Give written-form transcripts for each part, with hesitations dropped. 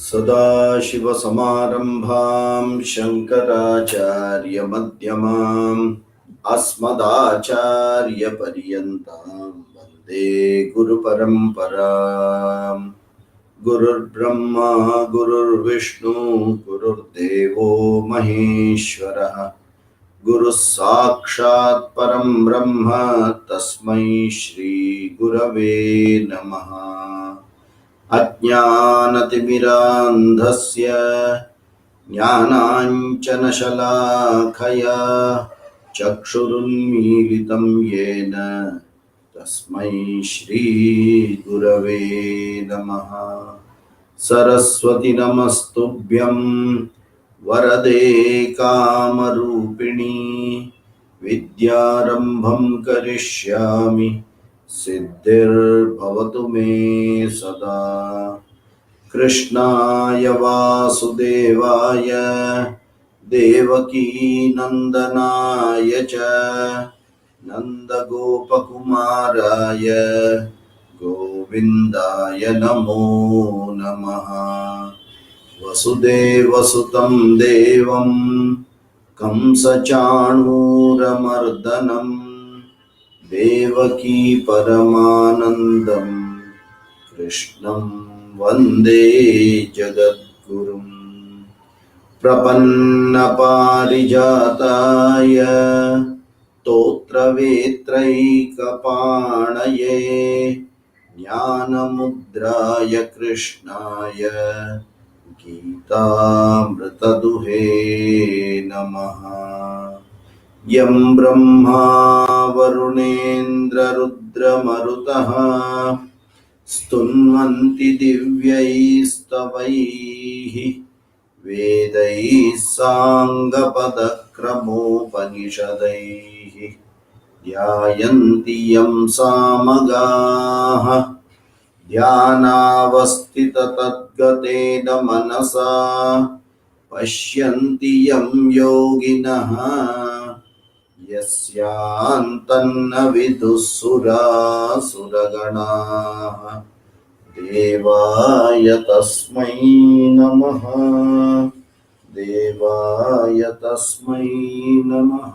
सदाशिवसमारम्भां शङ्कराचार्यमध्यमाम् अस्मदाचार्यपर्यन्तां वन्दे गुरुपरम्पराम्। गुरुर्ब्रह्मा गुरुर्विष्णु गुरुर्देवो महेश्वरः गुरुः साक्षात् परं ब्रह्म तस्मै श्रीगुरवे नमः। अज्ञानतिमिरान्धस्य ज्ञानाञ्जनशलाखया चक्षुरुन्मीलितं येन तस्मै श्रीगुरवे नमः। सरस्वती नमस्तुभ्यं वरदे कामरूपिणी विद्यारम्भं करिष्यामि सिद्धिर्भवतु मे सदा। कृष्णाय वासुदेवाय देवकीनन्दनाय च नन्दगोपकुमाराय गोविन्दाय नमो नमः। वसुदेवसुतं देवं कंसचाणूरमर्दनं देवकी परमानन्दं कृष्णं वन्दे जगद्गुरुम्। प्रपन्नपारिजाताय स्तोत्रवेत्रैकपाणये ज्ञानमुद्राय कृष्णाय गीतामृतदुहे नमः। यं ब्रह्मा वरुणेन्द्ररुद्रमरुतः स्तुन्वन्ति दिव्यैस्तवैः वेदैः साङ्गपदक्रमोपनिषदैः ध्यायन्ति यं सामगाः ध्यानावस्थिततद्गतेन मनसा पश्यन्ति यं योगिनः यस्यान्तन्न विदुः सुरासुरगणाः। देवाय तस्मै नमः। देवाय तस्मै नमः।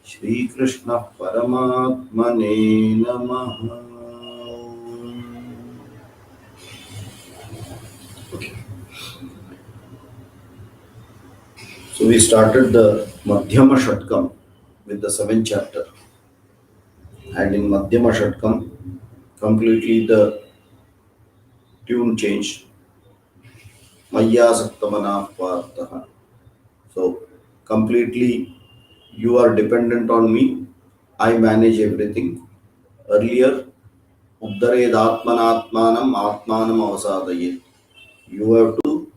श्रीकृष्ण परमात्मने नमः। So we started the Madhyama Shatkam with the 7th chapter, and in Madhyama Shatkam completely the tune changed. Maya Saktamana Partha. So completely you are dependent on me. I manage everything. Earlier, Uddared Atmanatmanam Atmanam Avasadaye. You have to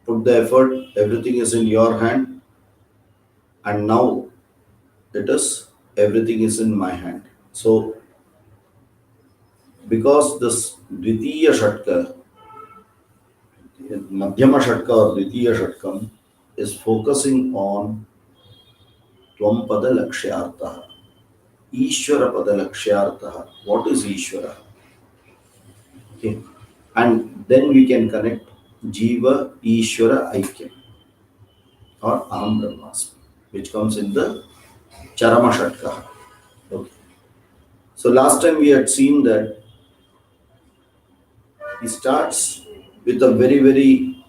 put the effort, everything is in your hand, and now it is everything is in my hand. So because this Dvitiya Shatka, Madhyama Shatka or Dvitiya Shatkam is focusing on Tvam-pada Lakshyartaha, Ishvara Pada Lakshyartaha. What is Ishvara? Okay. And then we can connect Jiva Ishvara Aikyam or Aham Brahmasmi, which comes in the Charama Shatka. Okay. So last time we had seen that he starts with a very, very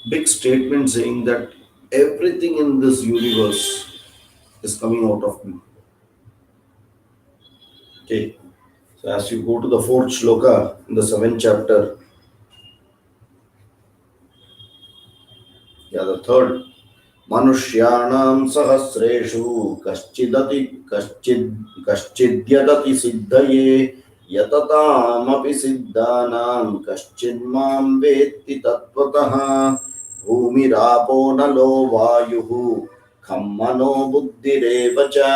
big statement saying that everything in this universe is coming out of me. Okay. So as you go to the 4th shloka in the 7th chapter, the 3rd, Manushyanam sahasreshu kaschidyadati siddhaye yatatam api siddhanam kaschidmam vetti tattvataha bhumirapo nalo vayuhu khammano buddhireva cha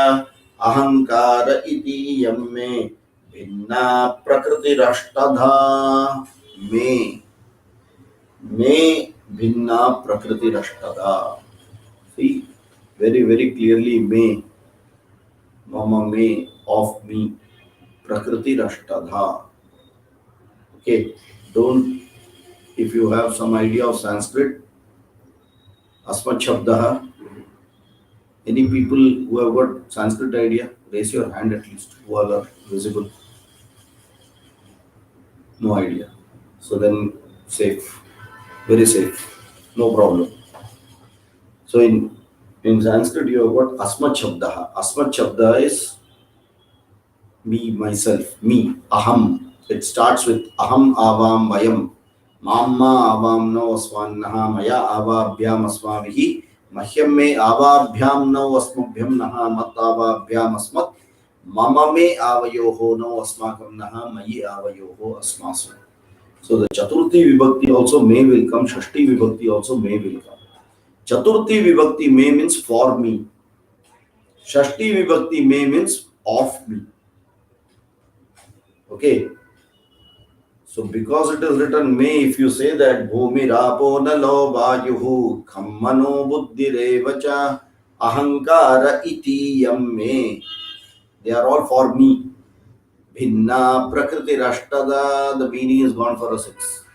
ahankara iti yamme भिन्ना प्रकृतिरष्टधा। मे भिन्ना प्रकृतिरष्टधा. See, very, very clearly, me, mama me, of me, prakriti rashtadha. Okay, don't, if you have some idea of Sanskrit, Asmat Shabdaha, any people who have got Sanskrit idea, raise your hand at least, who are visible. No idea. So then, safe, very safe, no problem. So in Sanskrit, you have got Asmat Shabdaha. Asmat Shabda is me, myself, me, aham. It starts with aham avam vayam. Mamma avam no asvannaha maya avabhyam asmavihi. Mahyam me avabhyam no asmabhyam naha mat avabhyam asmat. Mama me avayoho no asmakam naha mayi avayoho asmasu. So the Chaturthi Vibhakti also may will come, Shashti Vibhakti also may will come. Chaturthi Vibhakti may means for me. Shashti Vibhakti may means of me. Okay. So because it is written may, if you say that Bhumi Rapo Nalo Vayuhu Khammano Buddhirevacha Ahankara Iti Yam me, they are all for me. Bhinna Prakriti Rashtada, the meaning is gone for a six.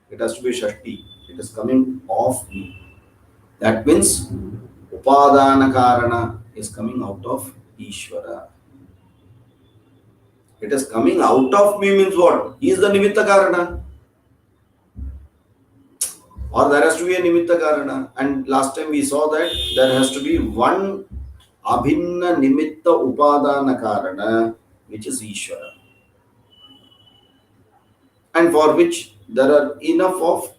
It has to be Shashti. It is coming off me. That means Upadana Karana is coming out of Ishvara. It is coming out of me means what? He is the Nimitta Karana. Or there has to be a Nimitta Karana. And last time we saw that there has to be one Abhinna Nimitta Upadana Karana, which is Ishvara. And for which there are enough of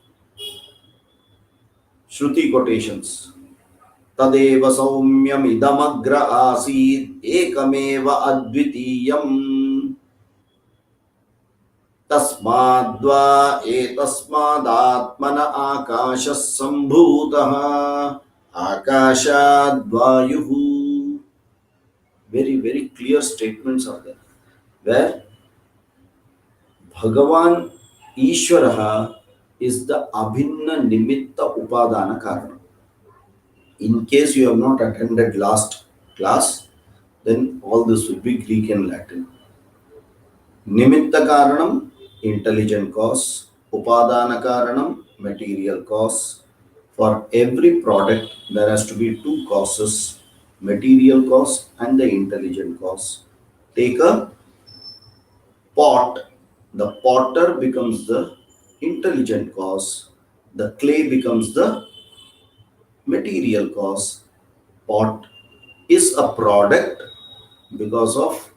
Shruti quotations. Tadeva Saumyam Idamagra Asid Ekameva Advitiyam तस्माद्वा एतस्मादात्मन आकाशः सम्भूतः आकाशाद्वायुः. Very, very clear statements are there where Bhagavan Ishvaraha is the Abhinna Nimitta Upadana Karana. In case you have not attended last class, then all this will be Greek and Latin. Nimitta Karanam, intelligent cause. Upadana Karanam, material cause. For every product, there has to be two causes, material cause and the intelligent cause. Take a pot, the potter becomes the intelligent cause, the clay becomes the material cause. Pot is a product because of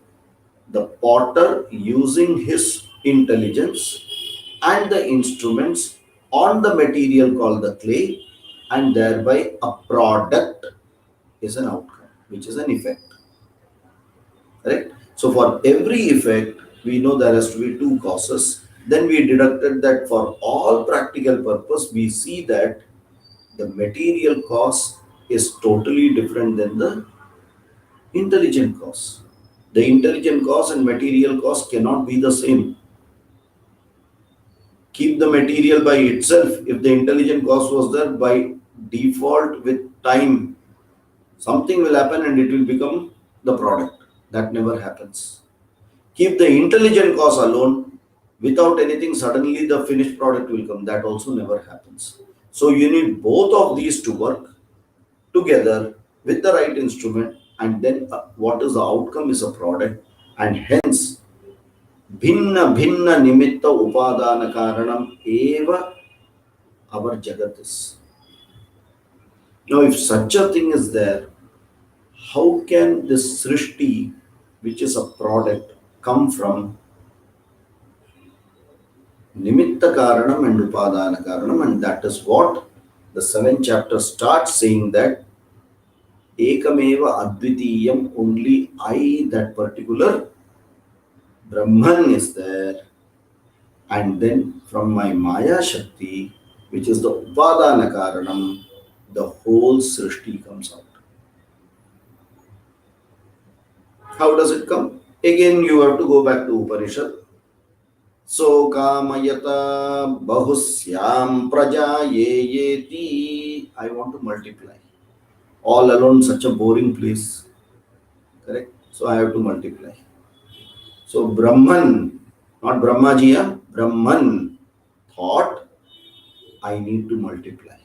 the potter using his intelligence and the instruments on the material called the clay, and thereby a product is an outcome, which is an effect. Correct? So for every effect, we know there has to be two causes. Then we deducted that for all practical purpose, we see that the material cause is totally different than the intelligent cause. The intelligent cause and material cause cannot be the same. Keep the material by itself. If the intelligent cause was there, by default with time, something will happen and it will become the product. That never happens. Keep the intelligent cause alone, without anything, suddenly the finished product will come. That also never happens. So you need both of these to work together with the right instrument, and then what is the outcome is a product, and hence भिन्न भिन्न निमित्त उपादान कारणम एव our jagat is. Now, if such a thing is there, how can this srishti, which is a product, come from nimitta karanam and upadana karanam? And that is what the seventh chapter starts saying, that ekameva advitiyam, only I, that particular Brahman is there. And then from my Maya Shakti, which is the Upadana Karanam, the whole Srishti comes out. How does it come? Again, you have to go back to Upanishad. So kamayata bahusyam praja yeti. I want to multiply. All alone, such a boring place. Correct? So I have to multiply. So Brahman, Not Brahmaji, Brahman thought, I need to multiply.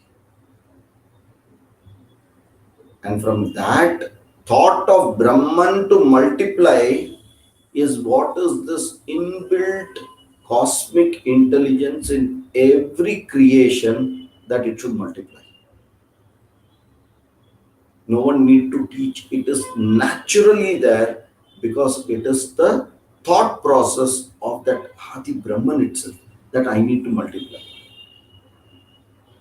And from that thought of Brahman to multiply is what is this inbuilt cosmic intelligence in every creation that it should multiply. No one need to teach. It is naturally there because it is the thought process of that Adi Brahman itself that I need to multiply.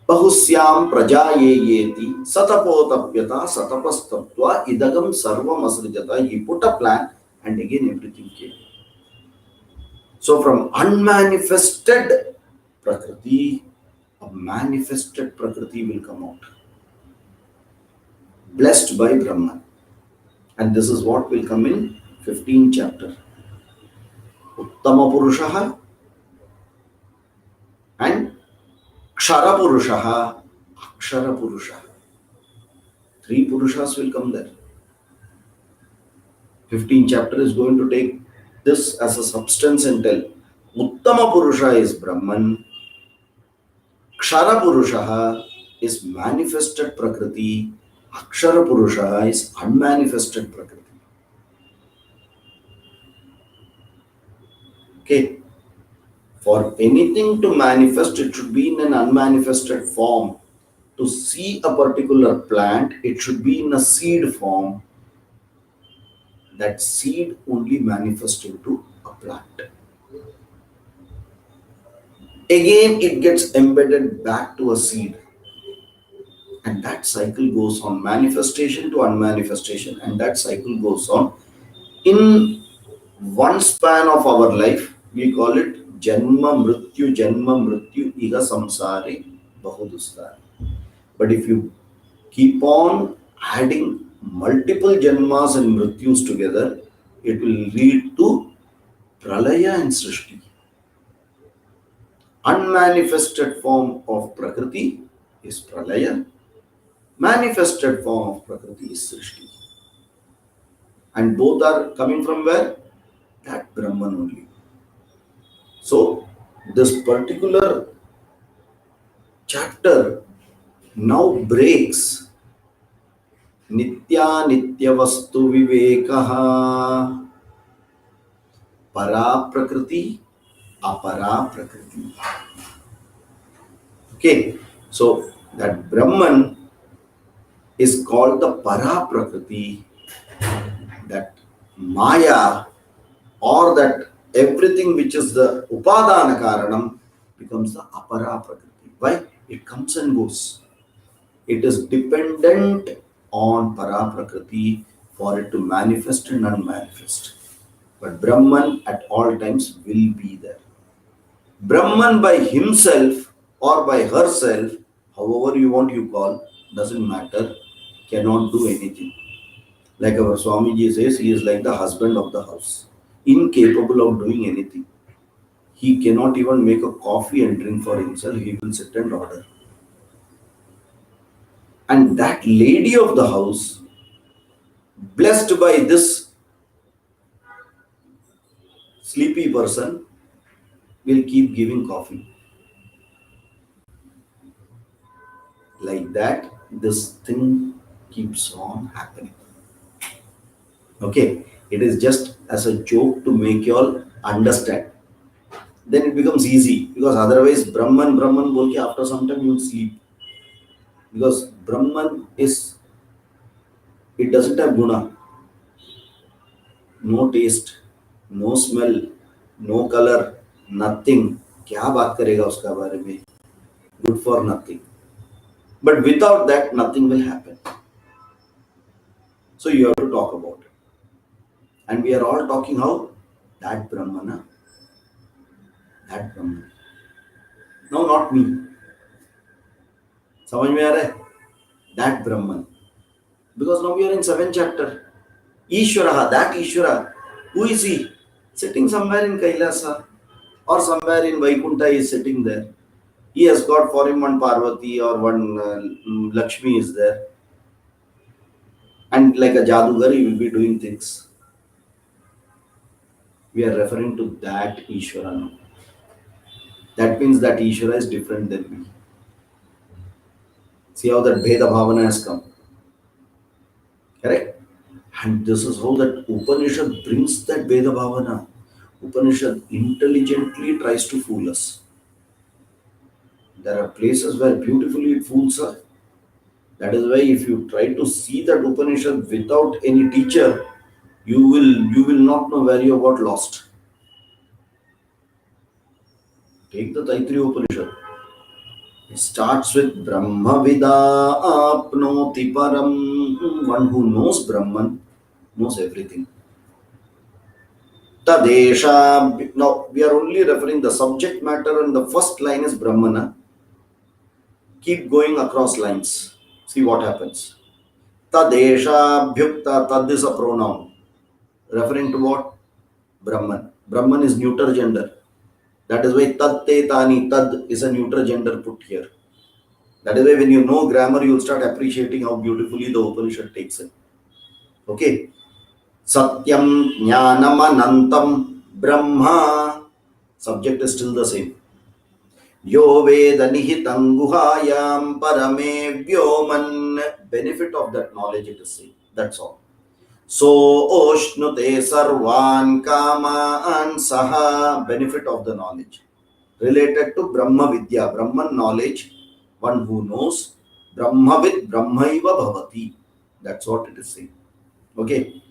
Bahusyam prajayeyeti satapotapyata satapastapva idagam sarvam asrijata. He put a plan and again everything came. So from unmanifested Prakriti, a manifested Prakriti will come out. Blessed by Brahman. And this is what will come in 15th chapter. Uttama Purushaha and Kshara Purushaha, Akshara Purusha. Three Purushas will come there. 15th chapter is going to take this as a substance and tell Uttama Purusha is Brahman, Kshara Purusha is manifested Prakriti, Akshara Purusha is unmanifested Prakriti. Okay. For anything to manifest, it should be in an unmanifested form. To see a particular plant, it should be in a seed form. That seed only manifests into a plant. Again, it gets embedded back to a seed. And that cycle goes on, manifestation to unmanifestation. And that cycle goes on. In one span of our life, we call it Janma Mrityu Iha Samsare Bahudustari. But if you keep on adding multiple Janmas and Mrityus together, it will lead to Pralaya and Srishti. Unmanifested form of Prakriti is Pralaya. Manifested form of Prakriti is Srishti. And both are coming from where? That Brahman only. So, this particular chapter now breaks Nitya Nitya Vastu Vivekaha Para Prakriti Apara Prakriti. Okay, so that Brahman is called the Para Prakriti, that Maya or that everything which is the Upadana Karanam becomes the Apara Prakriti. Why? It comes and goes. It is dependent on Para Prakriti for it to manifest and unmanifest. But Brahman at all times will be there. Brahman by himself or by herself, however you want you call, doesn't matter, cannot do anything. Like our Swamiji says, he is like the husband of the house, incapable of doing anything. He cannot even make a coffee and drink for himself, he will sit and order. And that lady of the house, blessed by this sleepy person, will keep giving coffee. Like that, this thing keeps on happening. Okay, it is just as a joke to make you all understand. Then it becomes easy because otherwise Brahman bol ke after some time you will sleep. Because Brahman is, it doesn't have guna, no taste, no smell, no color, nothing. क्या बात करेगा उसका बारे में? Good for nothing. But without that, nothing will happen. So you have to talk about it. And we are all talking how? That Brahmana. That Brahman. No, not me. समझ में आ रहा है? That Brahman. Because now we are in 7th chapter. Ishvara, that Ishvara. Who is he? Sitting somewhere in Kailasa or somewhere in Vaikuntha is sitting there. He has got for him one Parvati or one Lakshmi is there. And like a Jadugar, he will be doing things. We are referring to that Ishvara now. That means that Ishvara is different than me. See how that Bheda Bhavana has come. Correct? And this is how that Upanishad brings that Veda Bhavana. Upanishad intelligently tries to fool us. There are places where beautifully it fools us. That is why if you try to see that Upanishad without any teacher, you will not know where you got lost. Take the Taittiriya Upanishad. It starts with Brahma Vida Apnoti Param. One who knows Brahman knows everything. Tadesha. Now we are only referring the subject matter, and the first line is Brahmana. Keep going across lines. See what happens. Tadesha Bhyukta. Tad is a pronoun referring to what? Brahman. Brahman is neuter gender. That is why Tad Te Tani. Tad is a neuter gender put here. That is why when you know grammar, you will start appreciating how beautifully the Upanishad takes it. Okay. Satyam Jnanam Anantam Brahma. Subject is still the same. Yo Veda Nihitam Guhayam Parame Vyoman. Benefit of that knowledge it is same. That's all. So Oshnute Sarvan Kaman Saha. Benefit of the knowledge. Related to Brahma Vidya. Brahman knowledge. One who knows. Brahmavid Brahmaiva Bhavati. That's what it is saying. Okay.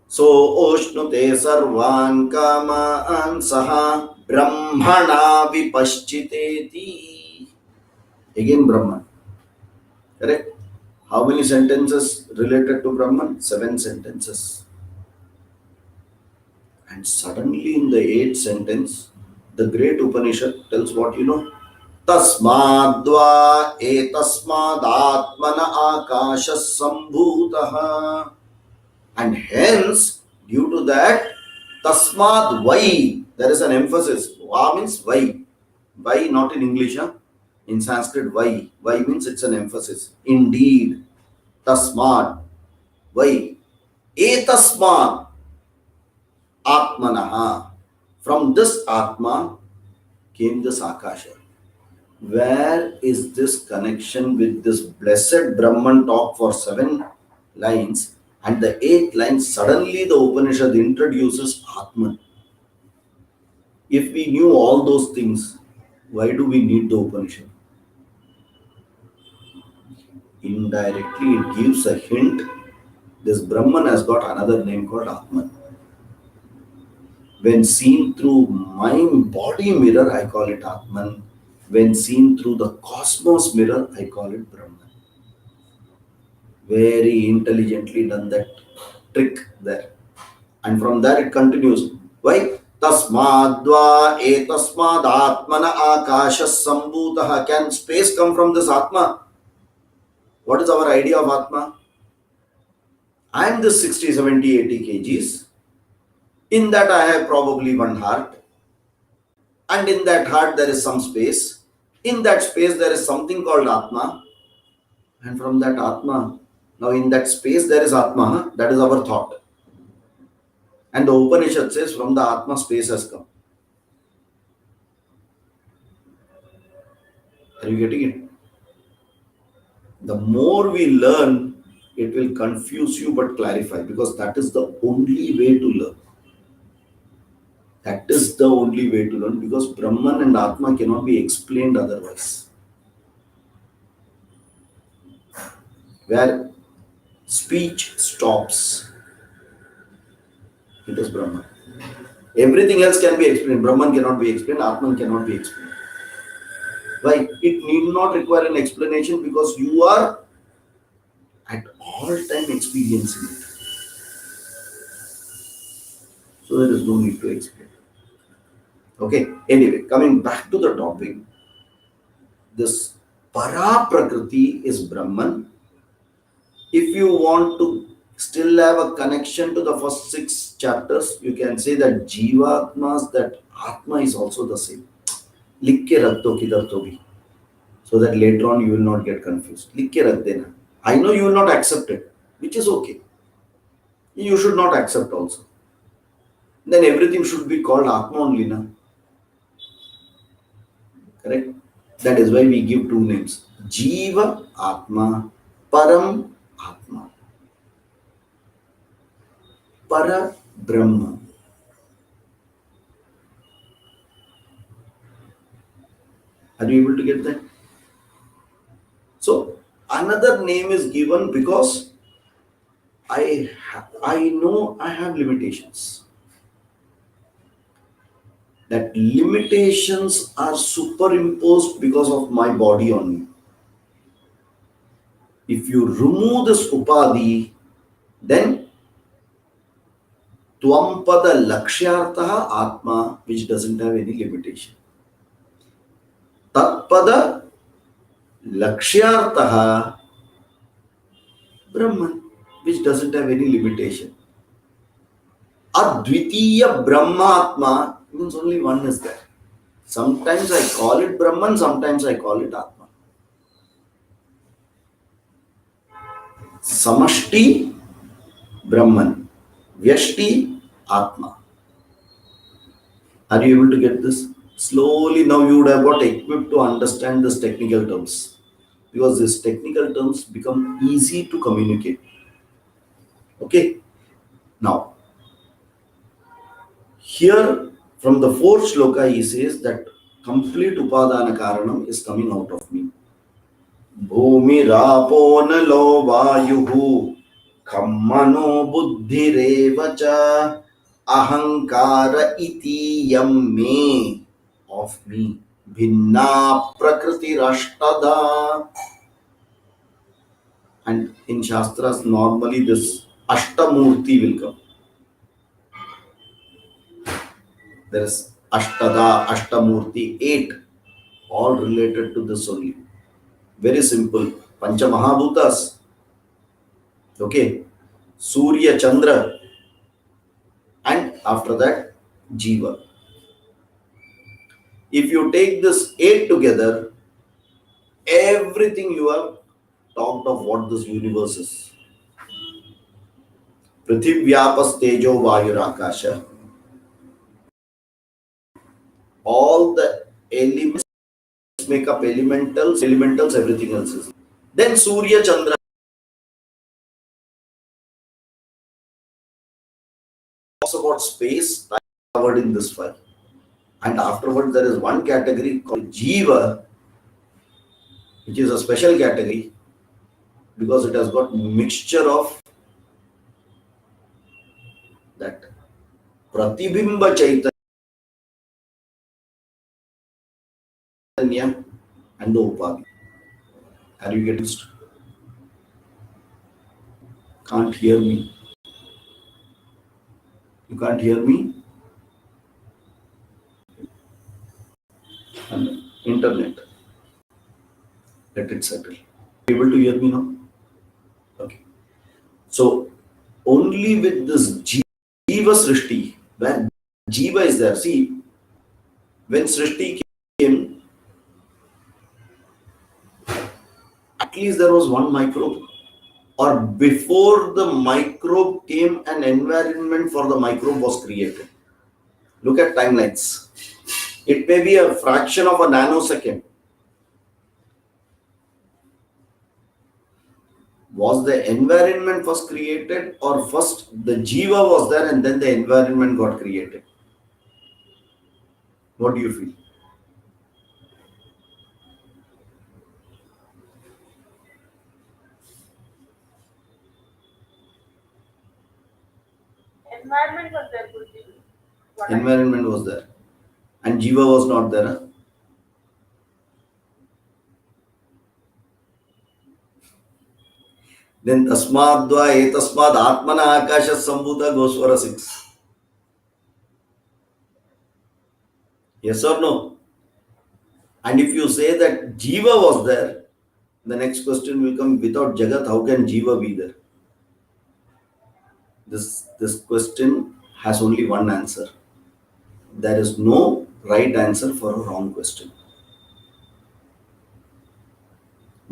So Oshnute Sarvan Kaman Saha Brahmana Vipaschiteti. Again Brahman. Correct? How many sentences related to Brahman? 7 sentences. And suddenly in the 8th sentence, the great Upanishad tells what you know. Tasmadva etasmadatmana akashas sambhutaha. And hence, due to that, tasmad vai, there is an emphasis. Va means vai. Vai not in English, huh? In Sanskrit, vai. Vai means it's an emphasis. Indeed. Tasmad. Vai. Etasmad. Atmanaha. From this Atma came this Akasha. Where is this connection with this blessed Brahman talk for 7 lines, and the 8th line suddenly the Upanishad introduces Atman? If we knew all those things, why do we need the Upanishad? Indirectly it gives a hint. This Brahman has got another name called Atman. When seen through my body mirror, I call it Atman. When seen through the cosmos mirror, I call it Brahman. Very intelligently done that trick there. And from there it continues. Why? Tasmadva etasmad atmana akashas sambhutaha. Can space come from this Atma? What is our idea of Atma? I am this 60, 70, 80 kgs. In that I have probably one heart. And in that heart there is some space. In that space there is something called Atma. And from that Atma, now in that space there is Atma. That is our thought. And the Upanishad says from the Atma space has come. Are you getting it? The more we learn, it will confuse you but clarify, because that is the only way to learn. That is the only way to learn, because Brahman and Atma cannot be explained otherwise. Where speech stops, it is Brahman. Everything else can be explained. Brahman cannot be explained. Atman cannot be explained. Why? It need not require an explanation, because you are at all time experiencing it. So there is no need to explain. Okay. Anyway, coming back to the topic, this para prakriti is Brahman. If you want to still have a connection to the first 6 chapters, you can say that Jivatmas, that Atma is also the same. Likke rakh do kidhar to bhi. So that later on you will not get confused. Likke rakh dena. I know you will not accept it, which is okay. You should not accept also. then everything should be called Atma only, na? Correct? That is why we give two names. Jiva Atma, Param Atma, Para Brahma. Are you able to get that? So another name is given because I know I have limitations. That limitations are superimposed because of my body on me. If you remove this upadhi, then Twampada Lakshyartha Atma, which doesn't have any limitation. Tatpada Lakshyartha Brahman, which doesn't have any limitation. Advitiya Brahmatma means only one is there. Sometimes I call it Brahman, sometimes I call it Atma. Samashti Brahman, Vyashti Atma. Are you able to get this? Slowly now you would have got equipped to understand these technical terms, because these technical terms become easy to communicate. Okay. Now, here from the fourth shloka he says that complete upadana karanam is coming out of me. Bhumi rapo nalo vayuhu kammano buddhirevacha ahankara iti yam me of me bhinna prakriti rashtada. And in Shastras, normally this Ashtamurti will come. There is Ashtada, Ashtamurti, 8, all related to this only. Very simple. Pancha Mahabhutas, okay, Surya, Chandra, and after that, Jiva. If you take this 8 together, everything you have talked of what this universe is. Prithivyapas Tejo Vayurakasha. All the elements make up elementals, everything else is. Then Surya Chandra talks about space covered in this file. And afterwards, there is one category called Jiva, which is a special category because it has got mixture of that Pratibimba Chaitanya and the Upadhi. Are you getting it? Can't hear me. You can't hear me? And internet. Let it settle. Able to hear me now? Okay. So only with this Jiva Srishti, where Jiva is there. See, when Srishti came, at least there was one microbe, or before the microbe came, an environment for the microbe was created. Look at timelines. It may be a fraction of a nanosecond. Was the environment first created, or first the Jiva was there and then the environment got created? What do you feel? Environment was there, Guruji. Environment was there. And Jiva was not there. Huh? Then Tasmadva Etasmad Atmana Akasha Sambhuta goes for a 6. Yes or no? And if you say that Jiva was there, the next question will come, without Jagat, how can Jiva be there? This question has only one answer. There is no right answer for a wrong question.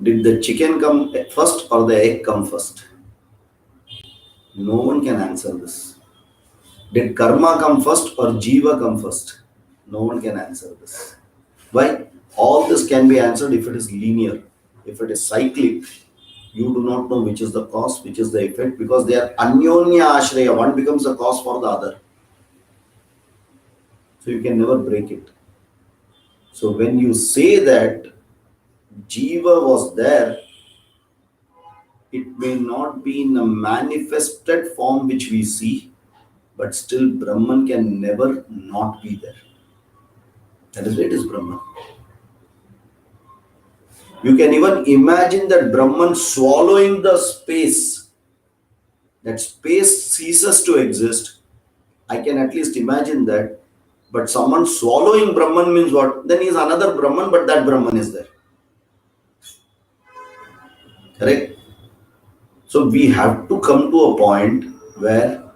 Did the chicken come first or the egg come first? No one can answer this. Did karma come first or jiva come first? No one can answer this. Why? All this can be answered if it is linear. If it is cyclic, you do not know which is the cause, which is the effect, because they are anyonya ashraya. One becomes the cause for the other. So you can never break it. So when you say that jiva was there, it may not be in a manifested form which we see, but still Brahman can never not be there. That is why it is Brahman. You can even imagine that Brahman swallowing the space, that space ceases to exist. I can at least imagine that. But someone swallowing Brahman means what? Then he is another Brahman, but that Brahman is there. Correct? So we have to come to a point where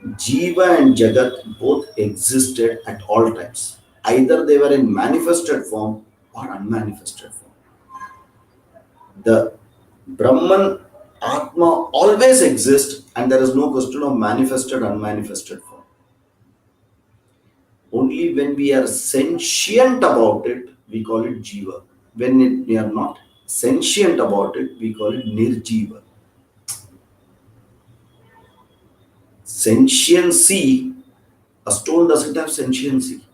Jiva and Jagat both existed at all times. Either they were in manifested form or unmanifested form. The Brahman Atma always exists, and there is no question of manifested, unmanifested form. Only when we are sentient about it, we call it Jiva. We are not sentient about it, we call it Nirjiva. Sentiency, a stone doesn't have sentiency,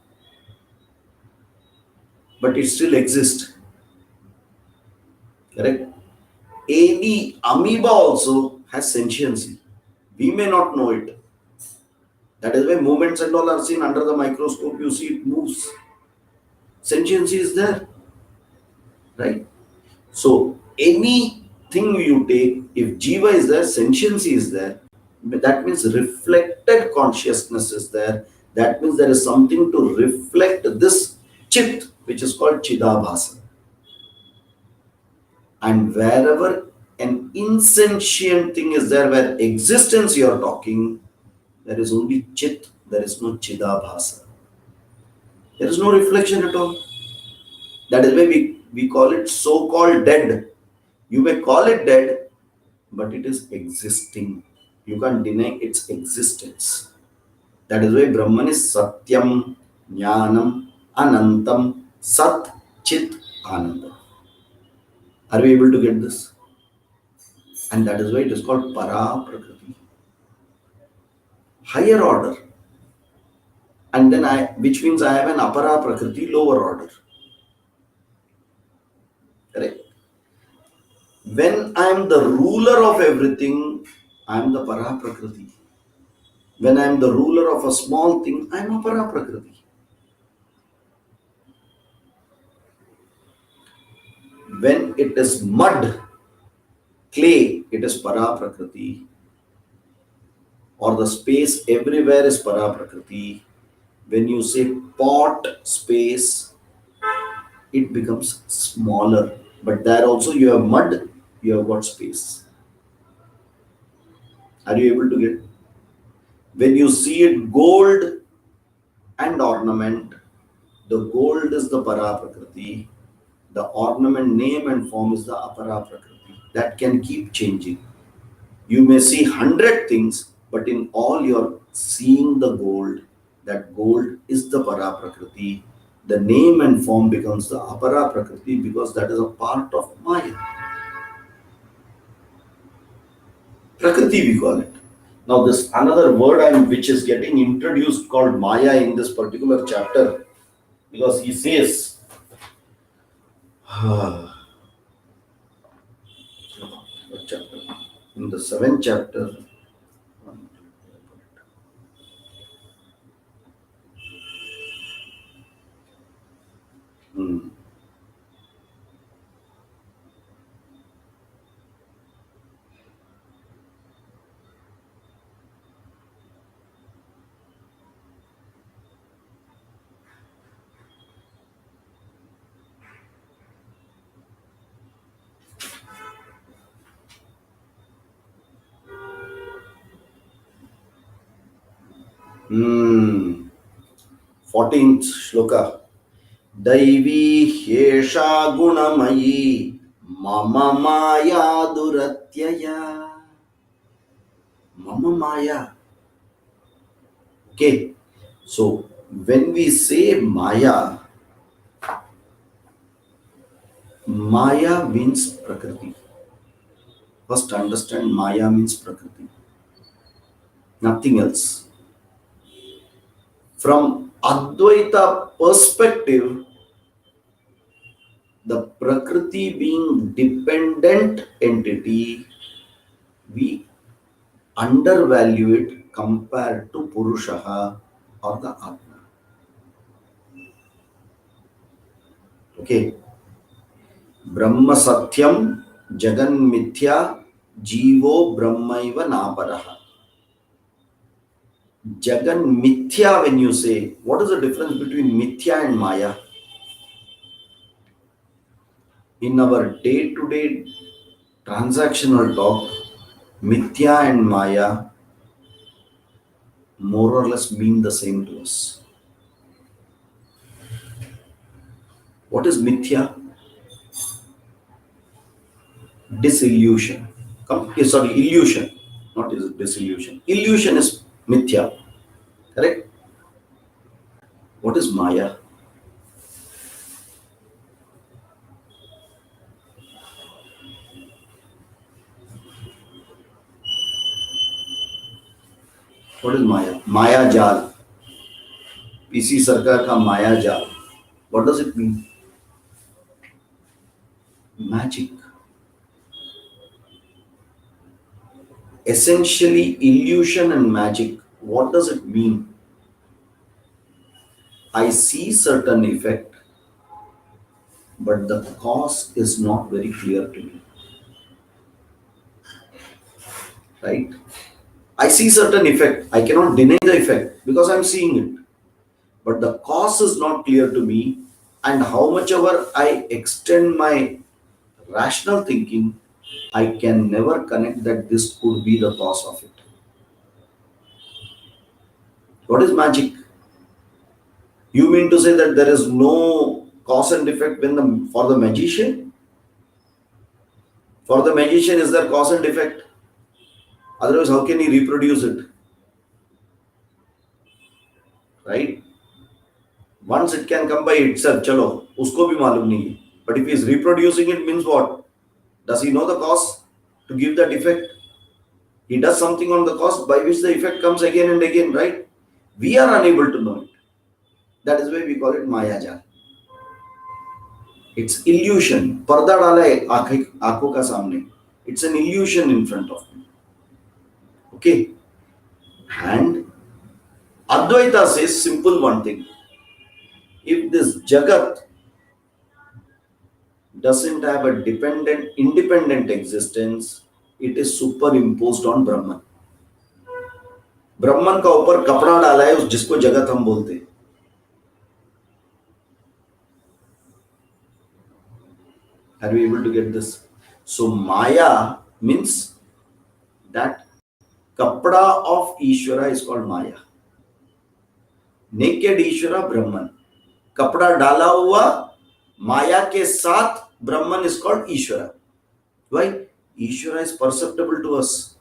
but it still exists. Correct? Any amoeba also has sentiency. We may not know it. That is why movements and all are seen under the microscope. You see it moves. Sentiency is there, right? So anything you take, if jiva is there, sentiency is there. That means reflected consciousness is there. That means there is something to reflect this chit, which is called chidabhasa. And wherever an insentient thing is there, where existence you are talking, there is only chit, there is no chidabhasa. There is no reflection at all. That is why we call it so called dead. You may call it dead, but it is existing. You can't deny its existence. That is why Brahman is Satyam, Jnanam, Anantam, Sat, Chit, Ananda. Are we able to get this? And that is why it is called Para Prakriti. Higher order. And then which means I have an Apara Prakriti, lower order. Correct? When I am the ruler of everything, I am the Para Prakriti. When I am the ruler of a small thing, I am a Para Prakriti. When it is mud, clay, it is Para Prakriti. Or the space everywhere is Para Prakriti. When you say pot, space, it becomes smaller. But there also you have mud, you have got space. Are you able to get? When you see it gold and ornament, the gold is the Para Prakriti, the ornament name and form is the Apara Prakriti. That can keep changing. You may see 100 things, but in all you're seeing the gold. That gold is the Para Prakriti. The name and form becomes the Apara Prakriti because that is a part of Maya. Prakriti we call it. Now this another word which is getting introduced called Maya in this particular chapter, because he says what chapter? In the 7th chapter. Hmm. Hmm. 14th shloka. Daivi hyesha gunamayi mama maya duratyaya. Mama maya. Okay, so when we say Maya, Maya means Prakriti. First, understand Maya means Prakriti, nothing else. From Advaita perspective, the Prakriti being dependent entity, we undervalue it compared to Purushaha or the Atma. Okay, Brahma Satyam Jagan Mithya Jivo Brahmaiva Naparaha. Jagan Mithya, when you say, what is the difference between Mithya and Maya? In our day to day transactional talk, Mithya and Maya more or less mean the same to us. What is Mithya? Disillusion. Sorry, illusion. Not is disillusion. Illusion is Mithya. Correct? What is Maya? What is Maya? Maya Jal. PC Sarkar ka Maya Jal. What does it mean? Magic. Essentially, illusion and magic. What does it mean? I see certain effect, but the cause is not very clear to me. Right? I see certain effect. I cannot deny the effect because I'm seeing it. But the cause is not clear to me. And how much ever I extend my rational thinking, I can never connect that this could be the cause of it. What is magic? You mean to say that there is no cause and effect when for the magician? For the magician, is there cause and effect? Otherwise, how can he reproduce it? Right? Once it can come by itself, chalo, usko bhi malum nahi hai. But if he is reproducing it, means what? Does he know the cause to give that effect? He does something on the cause by which the effect comes again and again, right? We are unable to know it. That is why we call it Mayaja. It's illusion. Parda dala hai aankhon ka samne. It's an illusion in front of me. Okay? And Advaita says simple one thing. If this Jagat doesn't have a independent existence, it is superimposed on Brahman. ब्रह्मन का ऊपर कपड़ा डाला है उस जिसको जगत हम बोलते हैं. Are we able to get this? So Maya means that kapda of Ishvara is called Maya. Naked Ishvara Brahman. कपड़ा डाला हुआ माया के साथ Brahman is called Ishvara. Why? Ishvara is perceptible to us.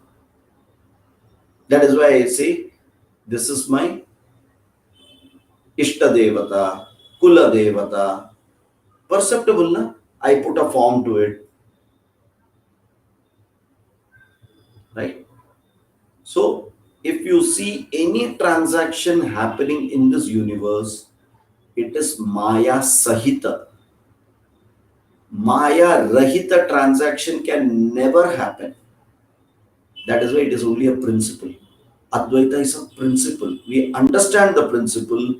That is why I say this is my Ishta Devata, Kula Devata. Perceptible, na? I put a form to it. Right? So, if you see any transaction happening in this universe, it is Maya Sahita. Maya Rahita transaction can never happen. That is why it is only a principle. Advaita is a principle. We understand the principle.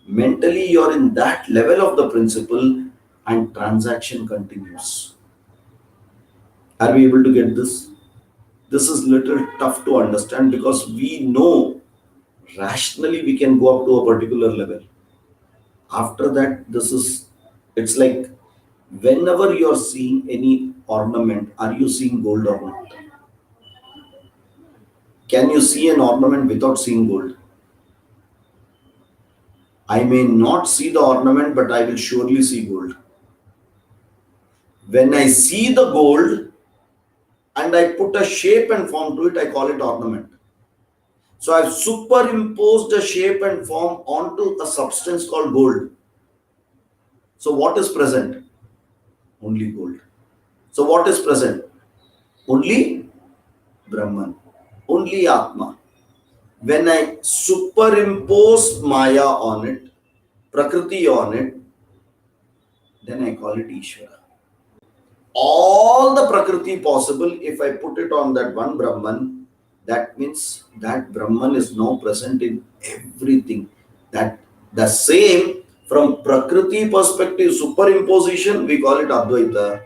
Mentally, you're in that level of the principle and transaction continues. Are we able to get this? This is little tough to understand because we know rationally we can go up to a particular level. After that, it's like whenever you're seeing any ornament, are you seeing gold or not? Can you see an ornament without seeing gold? I may not see the ornament, but I will surely see gold. When I see the gold and I put a shape and form to it, I call it ornament. So I've superimposed a shape and form onto a substance called gold. So what is present? Only gold. So what is present? Only Brahman, only Atma. When I superimpose Maya on it, Prakriti on it, then I call it Ishvara. All the Prakriti possible, if I put it on that one Brahman, that means that Brahman is now present in everything. That the same from Prakriti perspective, superimposition, we call it Advaita.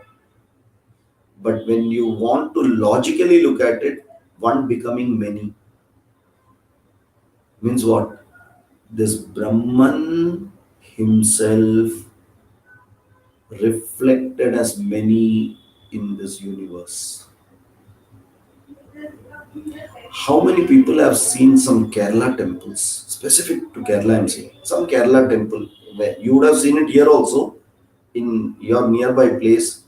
But when you want to logically look at it, one becoming many means what? This Brahman himself reflected as many in this universe. How many people have seen some Kerala temples? Specific to Kerala, I'm saying. Some Kerala temple. Where you would have seen it here also in your nearby place.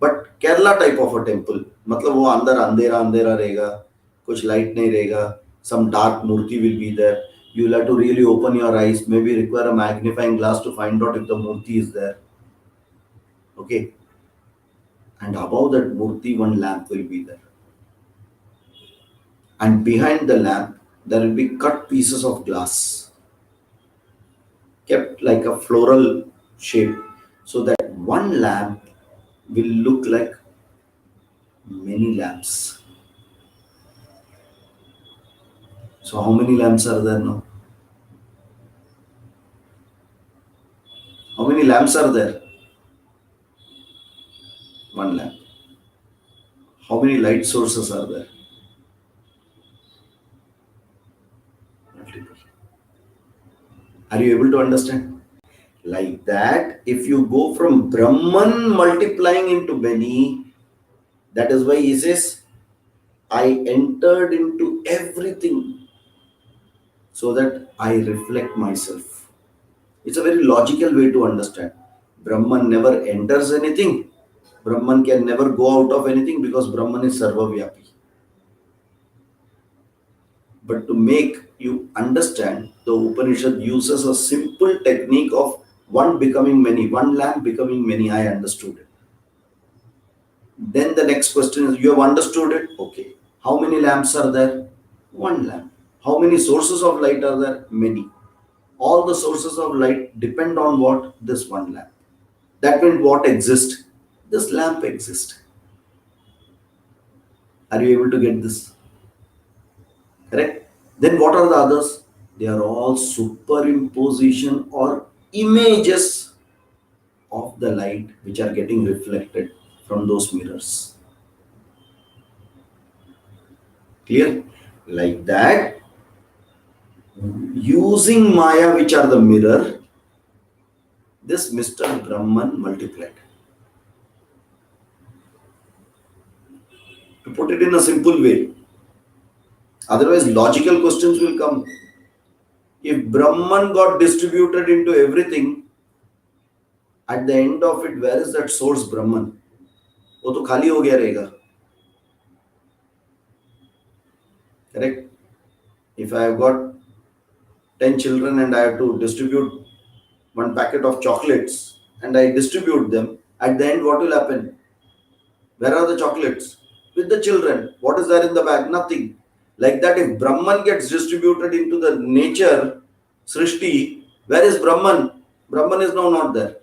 But Kerala type of a temple. मतलब वो अंदर अंधेरा अंधेरा रहेगा, कुछ light नहीं रहेगा, some dark murti will be there. You will have to really open your eyes, maybe require a magnifying glass to find out if the murti is there. Okay. And above that murti, one lamp will be there. And behind the lamp, there will be cut pieces of glass, kept like a floral shape, so that one lamp will look like many lamps. So, how many lamps are there now? How many lamps are there? One lamp. How many light sources are there? Multiple. Are you able to understand? Like that, if you go from Brahman multiplying into many, that is why he says, I entered into everything so that I reflect myself. It's a very logical way to understand. Brahman never enters anything. Brahman can never go out of anything because Brahman is Sarvavyapi. But to make you understand, the Upanishad uses a simple technique of one becoming many, one lamp becoming many. I understood it. Then the next question is, you have understood it? Okay. How many lamps are there? One lamp. How many sources of light are there? Many. All the sources of light depend on what? This one lamp. That means what exists? This lamp exists. Are you able to get this? Correct? Then what are the others? They are all superimposition or images of the light which are getting reflected from those mirrors. Clear? Like that, using Maya, which are the mirror, this Mr. Brahman multiplied. To put it in a simple way, otherwise logical questions will come. If Brahman got distributed into everything, at the end of it, where is that source Brahman? वो तो खाली हो गया रहेगा. Correct? If I have got 10 children and I have to distribute one packet of chocolates and I distribute them, at the end what will happen? Where are the chocolates? With the children. What is there in the bag? Nothing. Like that, if Brahman gets distributed into the nature, Srishti, where is Brahman? Brahman is now not there.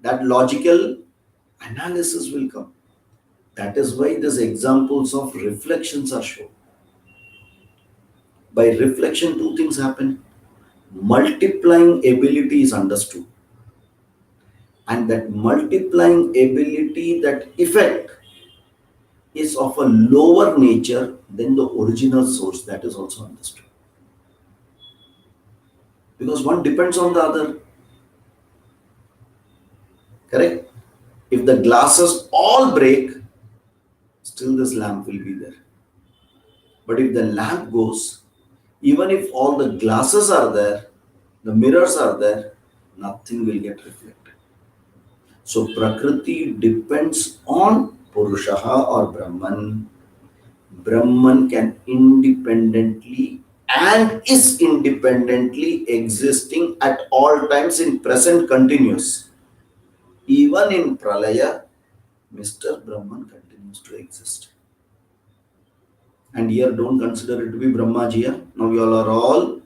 That logical analysis will come. That is why these examples of reflections are shown. By reflection, two things happen. Multiplying ability is understood. And that multiplying ability, that effect, is of a lower nature than the original source. That is also understood. Because one depends on the other. Correct? If the glasses all break, still this lamp will be there. But if the lamp goes, even if all the glasses are there, the mirrors are there, nothing will get reflected. So Prakriti depends on Purushaha or Brahman. Brahman can independently and is independently existing at all times in present continuous. Even in Pralaya, Mr. Brahman continues to exist. And here don't consider it to be Brahmaji. Now you all are all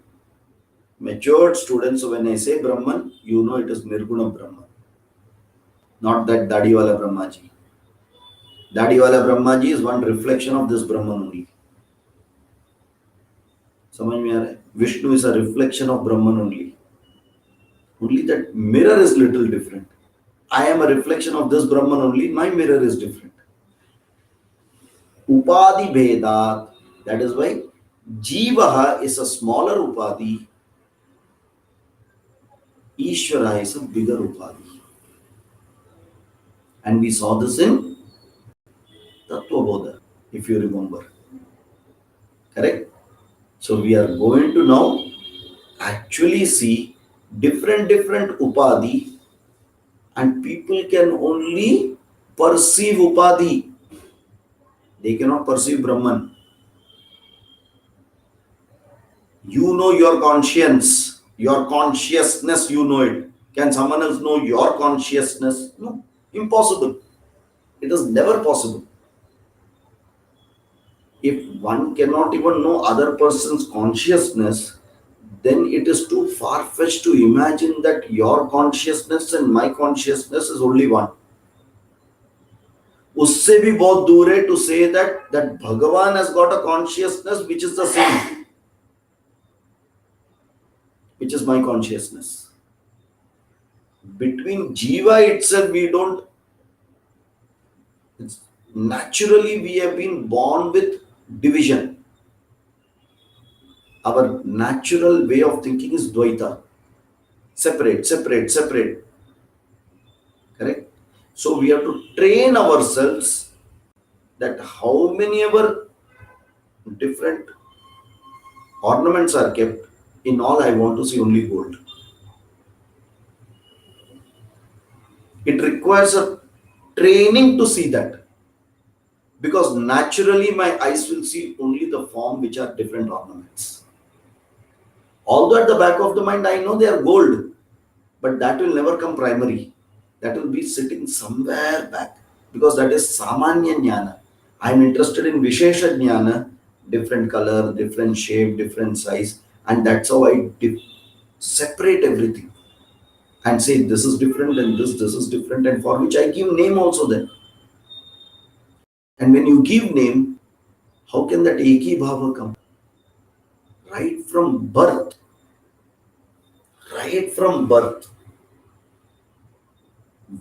matured students. So when I say Brahman, you know it is Nirguna Brahman, not that Dadiwala Brahmaji. Dadiwala Brahmaji is one reflection of this Brahman only. समझ में आ रहा है? Vishnu is a reflection of Brahman only. Only that mirror is little different. I am a reflection of this Brahman only. My mirror is different. Upadi Vedat. That is why Jivaha is a smaller Upadi. Ishvara is a bigger Upadi. And we saw this in Tattva Bodha, if you remember. Correct? So we are going to now actually see different Upadi, and people can only perceive Upadi. They cannot perceive Brahman. You know your conscience, your consciousness, you know it. Can someone else know your consciousness? No, impossible. It is never possible. If one cannot even know other person's consciousness, then it is too far-fetched to imagine that your consciousness and my consciousness is only one. उससे भी बहुत दूर है to say that Bhagavan has got a consciousness which is the same, which is my consciousness. Between Jiva itself, we don't. It's, naturally, we have been born with division. Our natural way of thinking is Dvaita. Separate, separate, separate. Correct? So we have to train ourselves that how many ever different ornaments are kept, in all I want to see only gold. It requires a training to see that, because naturally my eyes will see only the form which are different ornaments. Although at the back of the mind I know they are gold, but that will never come primary. That will be sitting somewhere back, because that is Samanya Jnana. I am interested in Vishesha Jnana, different color, different shape, different size, and that's how I separate everything and say this is different and this is different, and for which I give name also then. And when you give name, how can that Eki Bhava come? Right from birth, right from birth,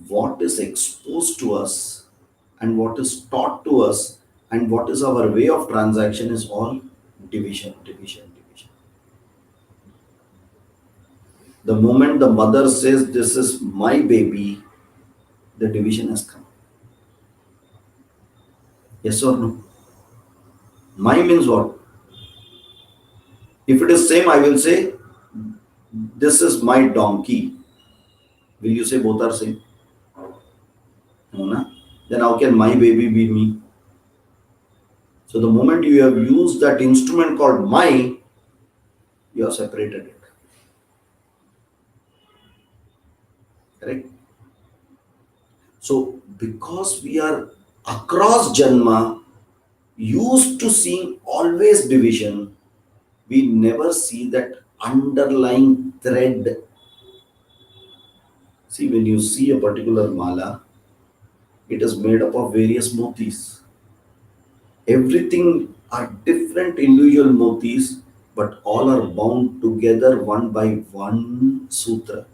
what is exposed to us and what is taught to us and what is our way of transaction is all division, division, division. The moment the mother says, "This is my baby," the division has come. Yes or no? My means what? If it is same, I will say, "This is my donkey." Will you say both are same? No, na? Then how can my baby be me? So the moment you have used that instrument called my, you have separated it. Correct? So because we are across Janma used to seeing always division, we never see that underlying thread. See, when you see a particular mala, it is made up of various motis. Everything are different individual motis, but all are bound together one by one sutra.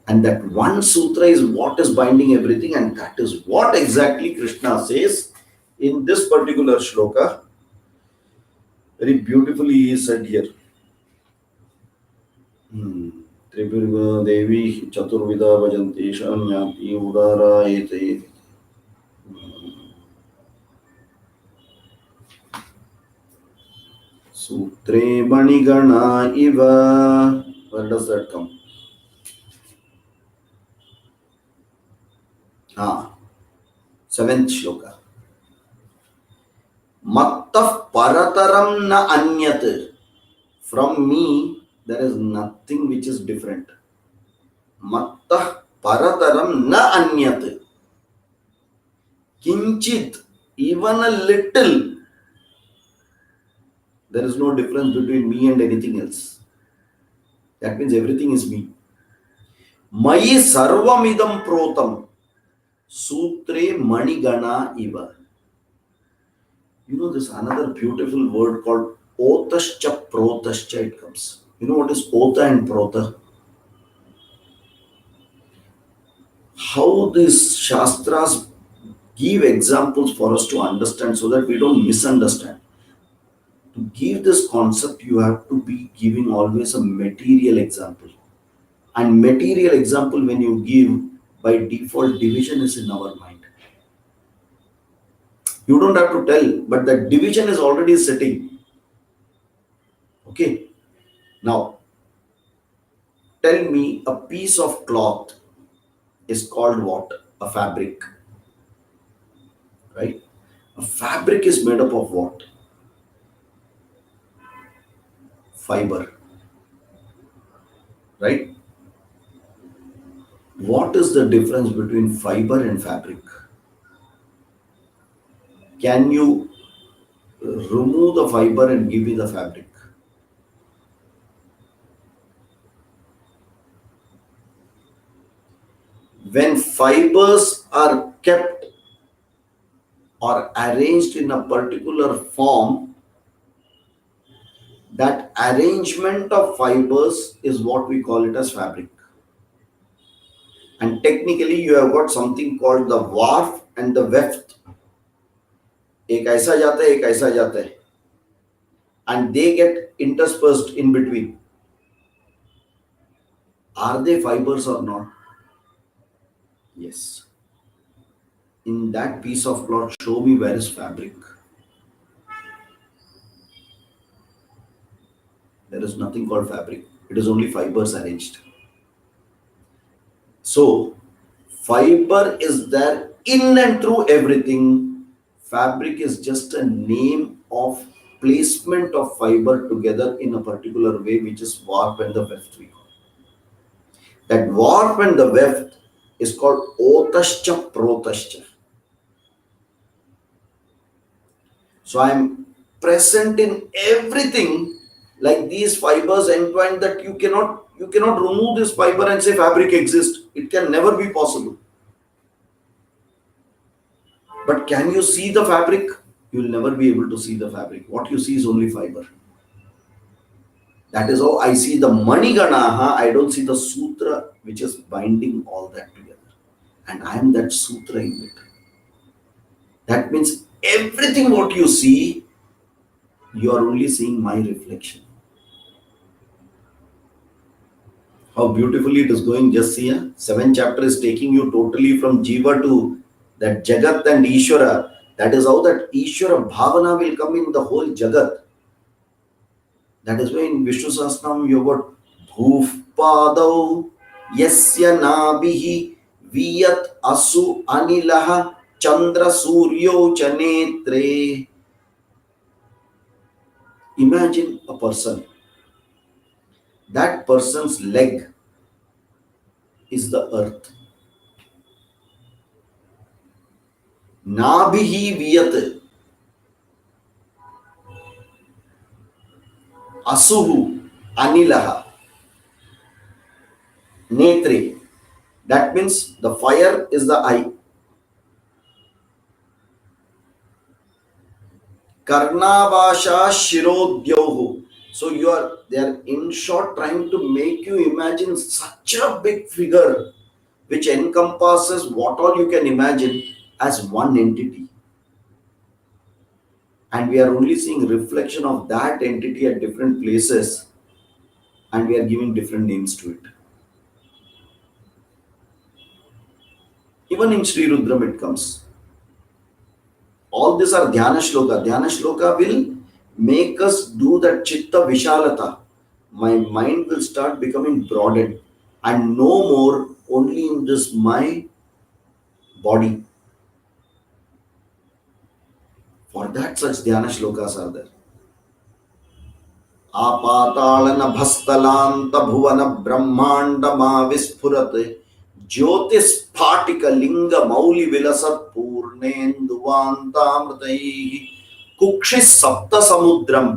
And that one sutra is what is binding everything, and that is what exactly Krishna says in this particular shloka. Very beautifully he said here. Tripurva Devi Chaturvida Vajanti Shanyati Udara Ete. Sutre Manigana Iva. Where does that come? Ah, seventh shloka. Mattah parataram na anyat. From me there is nothing which is different. Mattah parataram na anyat. Kinchit, even a little, there is no difference between me and anything else. That means everything is me. Mayi sarvamidam protam sutre manigana iva. You know, this another beautiful word called otascha protascha, it comes. You know what is ota and prota? How these shastras give examples for us to understand so that we don't misunderstand. To give this concept, you have to be giving always a material example. And material example, when you give, by default, division is in our mind. You don't have to tell, but the division is already sitting. Okay. Now, tell me, a piece of cloth is called what? A fabric, right? A fabric is made up of what? Fiber, right? What is the difference between fiber and fabric? Can you remove the fiber and give me the fabric? When fibers are kept or arranged in a particular form, that arrangement of fibers is what we call it as fabric. And technically, you have got something called the warp and the weft. एक ऐसा जाता है, एक ऐसा जाता है, and they get interspersed in between. Are they fibers or not? Yes. In that piece of cloth, show me where is fabric. There is nothing called fabric. It is only fibers arranged. So, fiber is there in and through everything. Fabric is just a name of placement of fiber together in a particular way, which is warp and the weft we call. That warp and the weft is called otascha protascha. So I am present in everything, like these fibers entwined, that you cannot remove this fiber and say fabric exists. It can never be possible. But can you see the fabric? You will never be able to see the fabric. What you see is only fiber. That is how I see the Maniganaha. I don't see the sutra which is binding all that together. And I am that sutra in it. That means everything what you see, you are only seeing my reflection. How beautifully it is going. Just see, 7th chapter is taking you totally from Jiva to that Jagat and Ishvara. That is how that Ishvara Bhavana will come in the whole Jagat. That is why in Vishnu Sahasranam you have got Dhuf Padau Yasya Nabihi Viyat Asu Anilaha Chandra Suryo Chanetre. Imagine a person. That person's leg is the earth. Nabihi Viyat Asuhu Anilaha Netre. That means the fire is the eye. Karnavasha Shirodyohu. So they are in short trying to make you imagine such a big figure which encompasses what all you can imagine as one entity. And we are only seeing reflection of that entity at different places, and we are giving different names to it. Even in Sri Rudram it comes. All these are Dhyana Shloka. Dhyana Shloka will make us do that Chitta Vishalata. My mind will start becoming broadened and no more only in this my body. For that such dhyana shlokas are there. आपातालनभस्तलान्त Bhuvan ब्रह्माण्डमाविस्फुरत् ज्योतिस्फाटिकलिङ्ग मौलिविलसत् पूर्णेन्दुवान्तामृतैः कुक्षिः सप्तसमुद्रम्.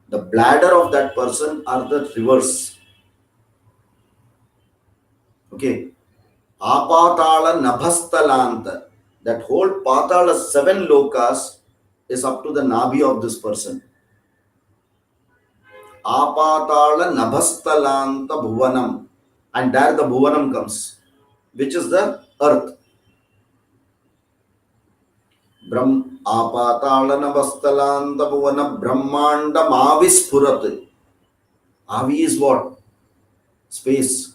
The bladder of that person are the rivers. Okay. Apatala nabhastalanta. That whole patala, 7 lokas, is up to the nabi of this person. Apatala nabhastalanta bhuvanam. And there the bhuvanam comes, which is the earth. Brahm apatala nabhastalanta bhuvana brahmanda mavisphurat. Avi is what? Space.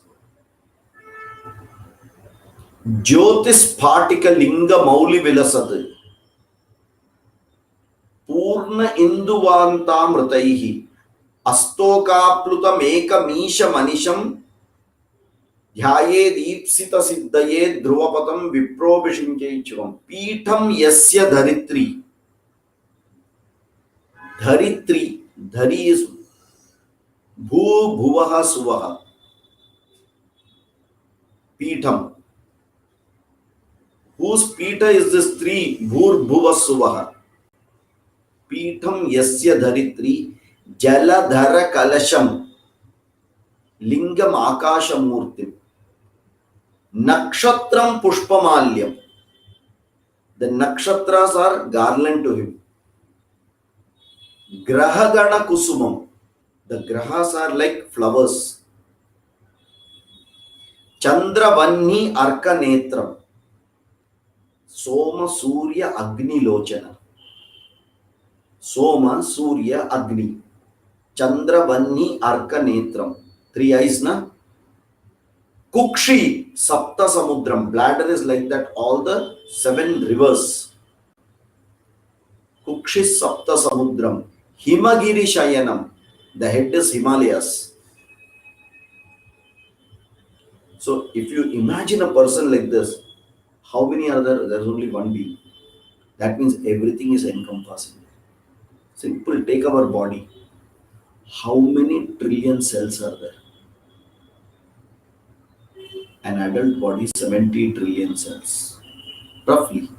ज्योतिस्फाटिक लिंग मौलि विलसत् पूर्ण इंदुवान्तामृतैः अस्तोकाप्लुतमेकमीश मनिशं ध्यायेदीप्सित सिद्धये ध्रुवपदं विप्रोभिषिञ्चैच्छुकम्. पीठं यस्य धरित्री. धरित्री, धरी is भू भुवः सुवः. Peetham. Whose pita is this three? Bhur bhuva suvaha. Pitham yasya dharitri jaladhara kalasham lingam akashamurtim nakshatram pushpamalyam. The nakshatras are garland to him. Grahagana kusumam. The grahas are like flowers. Chandravanni arka netram. Soma Surya Agni Lochana. Soma Surya Agni. Chandra Vanni Arka Netram. 3 eyes na. Kukshi Sapta Samudram. Bladder is like that. All the 7 rivers. Kukshi Sapta Samudram. Himagiri Shayanam. The head is Himalayas. So if you imagine a person like this, how many are there? There's only one being. That means everything is encompassing. Simple, take our body. How many trillion cells are there? An adult body, 70 trillion cells. Roughly.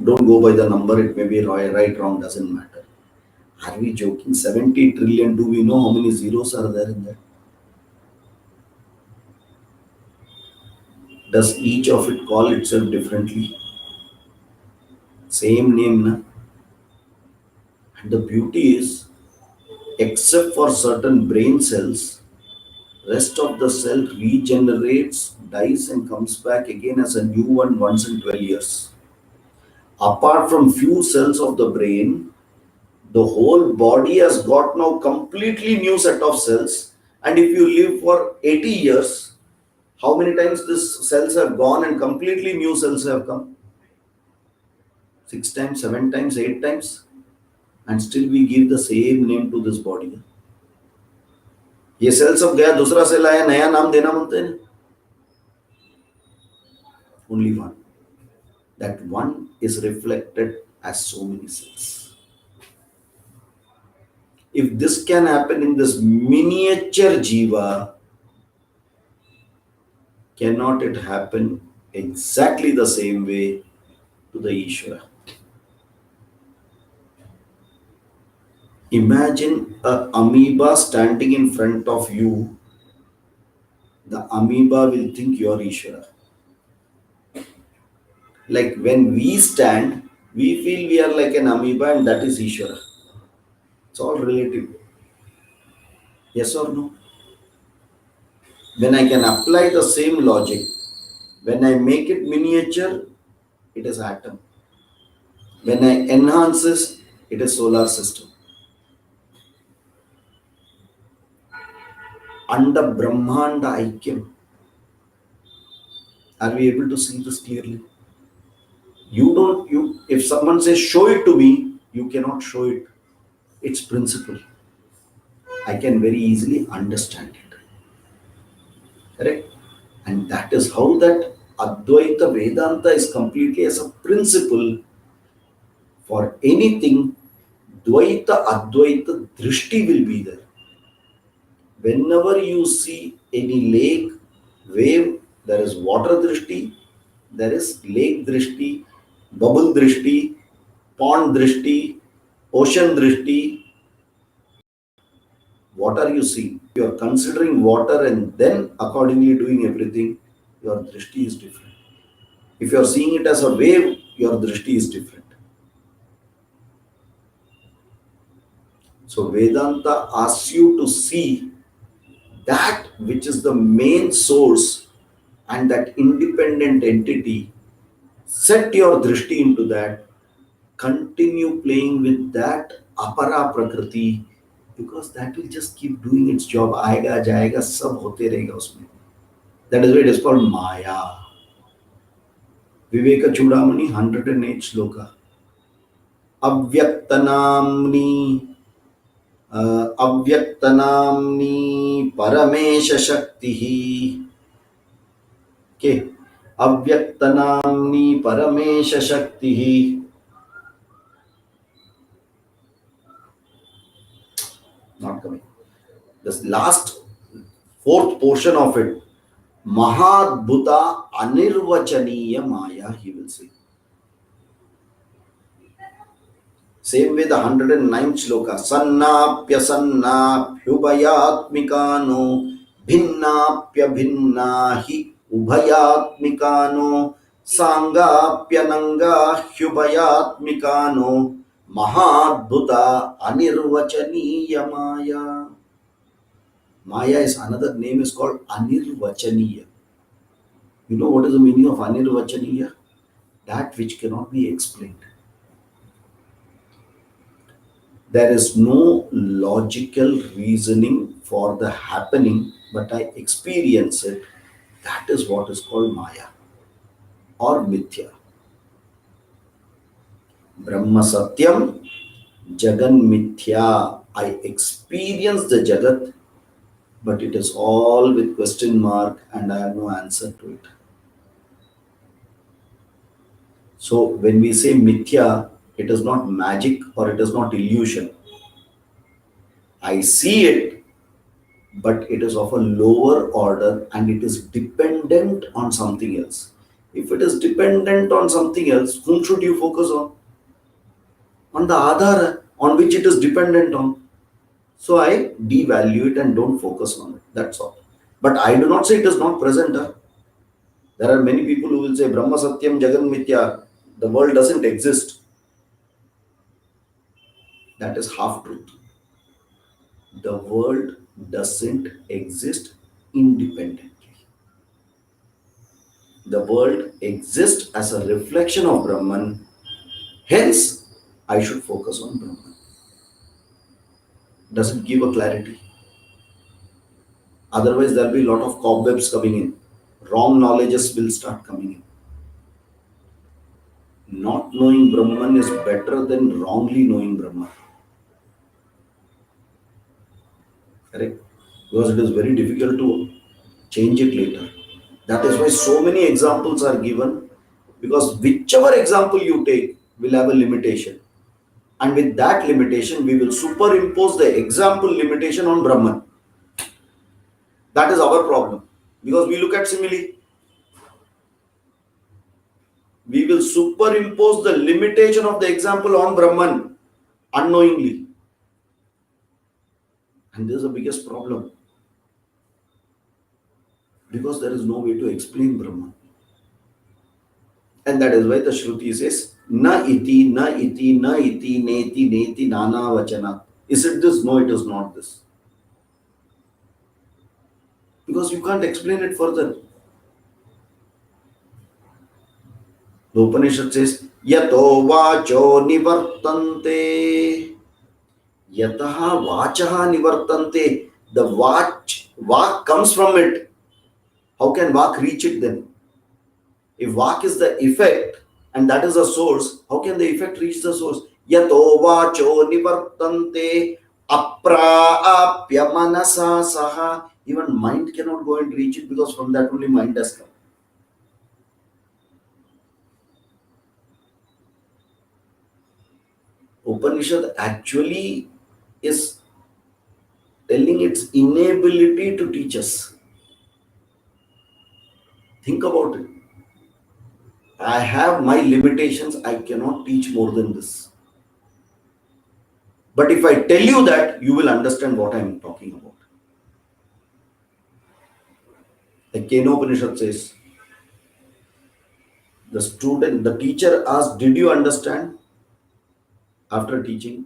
Don't go by the number, it may be right, wrong, doesn't matter. Are we joking? 70 trillion, do we know how many zeros are there in that? Does each of it call itself differently? Same name, na? And the beauty is, except for certain brain cells, rest of the cell regenerates, dies and comes back again as a new one once in 12 years. Apart from few cells of the brain, the whole body has got now completely new set of cells. And if you live for 80 years, how many times these cells have gone and completely new cells have come? 6 times, 7 times, 8 times. And still we give the same name to this body. ये cell सब गया, दूसरा cell आया, नया नाम देना बनते हैं. Only one. That one is reflected as so many cells. If this can happen in this miniature jiva, cannot it happen exactly the same way to the Ishvara? Imagine an amoeba standing in front of you. The amoeba will think you are Ishvara. Like when we stand, we feel we are like an amoeba and that is Ishvara. It's all relative. Yes or no? When I can apply the same logic, when I make it miniature, it is atom. When I enhance this, it is solar system. Anda Brahmanda Aikyam. Are we able to see this clearly? If someone says, show it to me, you cannot show it. It's principle. I can very easily understand it. Correct? And that is how that Advaita Vedanta is completely as a principle For anything, Dvaita Advaita Drishti will be there. Whenever you see any lake, wave, there is water drishti, there is lake drishti, bubble drishti, pond drishti, ocean drishti. What are you seeing? You are considering water and then accordingly doing everything, your drishti is different. If you are seeing it as a wave, your drishti is different. So Vedanta asks you to see that which is the main source and that independent entity. Set your drishti into that, continue playing with that apara prakriti, because that will just keep doing its job. Aayega jayega sab hote rahega usme. That is why it is called Maya. Viveka Chudamani, 108 shloka. Avyaktanamni, avyaktanamni paramesha shaktihi. Okay. Avyaktanamni paramesha shaktihi. Not coming. This last fourth portion of it, Mahadbhuta Anirvachaniya Maya, he will say. Same way the 109th shloka, Sannapya Sannapyubayatmikano Bhinnapya Bhinnahi Ubhayatmikano Sangapya Nanga Hyubayatmikano Mahadbhuta Anirvachaniya Maya. Maya is another name is called Anirvachaniya. You know what is the meaning of Anirvachaniya? That which cannot be explained. There is no logical reasoning for the happening, but I experience it. That is what is called Maya or Mithya. Brahma Satyam, Jagan Mithya. I experience the Jagat, but it is all with question mark and I have no answer to it. So when we say Mithya, it is not magic or it is not illusion. I see it, but it is of a lower order and it is dependent on something else. If it is dependent on something else, whom should you focus on? On the Adhara on which it is dependent on. So I devalue it and don't focus on it. That's all. But I do not say it is not present. Huh? There are many people who will say Brahma Satyam Jagan Mithya. The world doesn't exist. That is half truth. The world doesn't exist independently. The world exists as a reflection of Brahman. Hence, I should focus on Brahman. Does it give a clarity? Otherwise, there will be a lot of cobwebs coming in. Wrong knowledges will start coming in. Not knowing Brahman is better than wrongly knowing Brahman. Correct? Because it is very difficult to change it later. That is why so many examples are given, because whichever example you take will have a limitation. And with that limitation, we will superimpose the example limitation on Brahman. That is our problem. Because we look at simile, we will superimpose the limitation of the example on Brahman unknowingly. And this is the biggest problem. Because there is no way to explain Brahman. And that is why the Shruti says, Na iti, na iti, na iti, neti, neti, nana vachana. Is it this? No, it is not this. Because you can't explain it further. The Upanishad says, Yato vacho nivartante. Yataha vachaha nivartante. The vak comes from it. How can vak reach it then? If vak is the effect and that is the source, how can the effect reach the source? Yato vacho nivartante apraapya manasa saha. Even mind cannot go and reach it because from that only mind has come. Upanishad actually is telling its inability to teach us. Think about it. I have my limitations, I cannot teach more than this. But if I tell you that, you will understand what I am talking about. The Keno Upanishad says, the teacher asked, did you understand after teaching?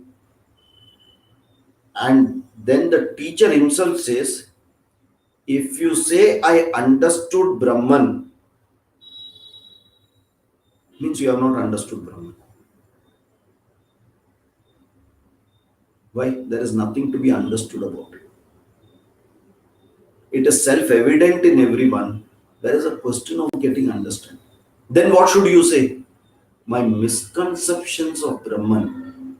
And then the teacher himself says, if you say I understood Brahman, means you have not understood Brahman. Why? There is nothing to be understood about it. It is self-evident in everyone. There is a question of getting understand. Then what should you say? My misconceptions of Brahman,